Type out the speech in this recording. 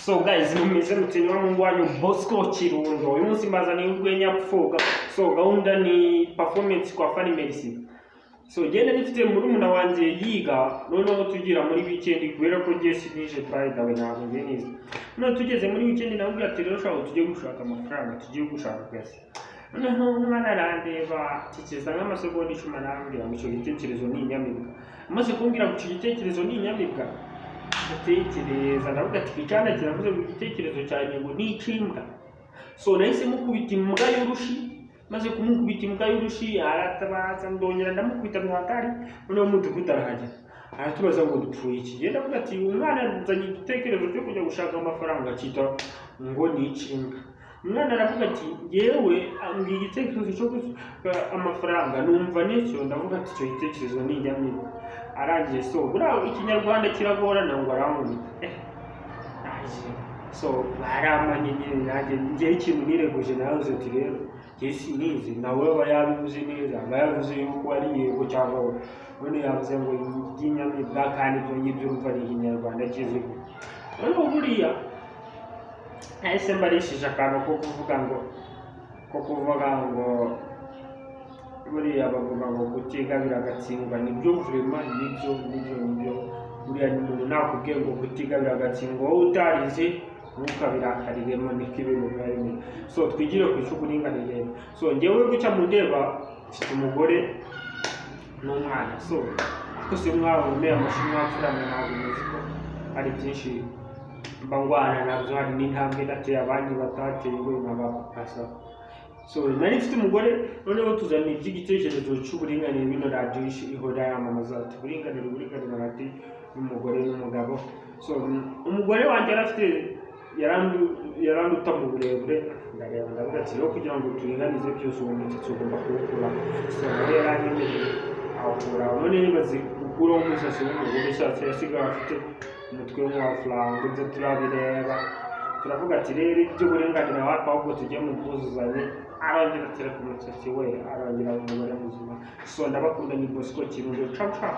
So guys, mumeze mutini wa Mungu wanyu Bosco Kirundo. Uyu munsi mbazaniye urwenya pfoga. So gahunda ni performance kwa Funny Medicine. So genda nifite murumuna wanje yiga noneho tugira muri weekend kubera ko Jesse nije by the way ntabwo neza. No tugeze muri weekend nabwo ati rero shaho tujye gushaka amafaranga, tujye gushaka kwese. Noneho umwana arandeba tikeza nk'amasegonda 10 arambwira ngo icyo gitekerezo ni inyamibwa. Amaze kumbwira ngo icyo gitekerezo ni inyamibwa. Gutekereza ndavuga ati cyane kiravuze ngo igitekerezo cyane ngo ni ikimbwa. So nahise mukubita imbwa y'urushi, maze kumukubita imbwa y'urushi aratabaza ndongera ndamukubita bihatari noneho umudugudu arahajya aratubaza ngo dupfuye iki. Genda ndavuga ati umwana nzanye igitekerezo cyo kujya gushaka amafaranga cyita ngo ni ikimbwa. Umwana aravuga ati yewe ambwiye igitekerezo cyo gushaka amafaranga numva n'icyo ndavuga ati icyo gitekerezo ni inyamibwa. Arangiye so buraho ikinyarwanda kiragora nangwa aramuni so baramanye nyine nanjye ngiye ikintu nireguje nawe ati rero Jesse nizi nawe bayabivuze neza bayavuze yuko ari yego cyangwa none yavuze ngo inyamibwa kandi ibyo ngibyo urumva ari ikinyarwanda kizigo. Noneho buriya ese mbarishije akantu ko kuvuga ngo buriya bavuga ngo kutigabira agatsindwa nibyo vraiment nibyo buriya ni umuntu nakubwiye ngo kutigabira agatsindwa wowe utarize ntukabirakariremo n'ikibintu bari. So twigire ku icyo kuringanire. So ngewe guca mu ndeba mfite umugore n'umwana. So ko se mwabone amashimwe afurana ntabwo muzi ko ari byinshi mbangwana nabyo hari n'intambwe nateye abandi batateye ngo nk'abapasa. So nari mfite umugore noneho tuzana igitekerezo cy'uburinganire bino radio ihora yamamaza ati buringanire radio n'umugore n'umugabo. So umugore wanjye arafite yaranduta mu burebure ndareba ndavuga ati rero kugira ngo turinganize byose ubundi tugomba kubukura. So rero yaranyemeye akura none nibaze gukura umusatsi w'umugore cyatse yasigaye afite umutwe w'umwafuranga ndetse turabireba turavuga ati rero ibyo burenganira wapi ahubwo tujye mu bwuzuzanye. Arangira atera ku musatsi we arangira umugore muzima. So ndabakunda ni Bosco Kirundo. Ciao ciao.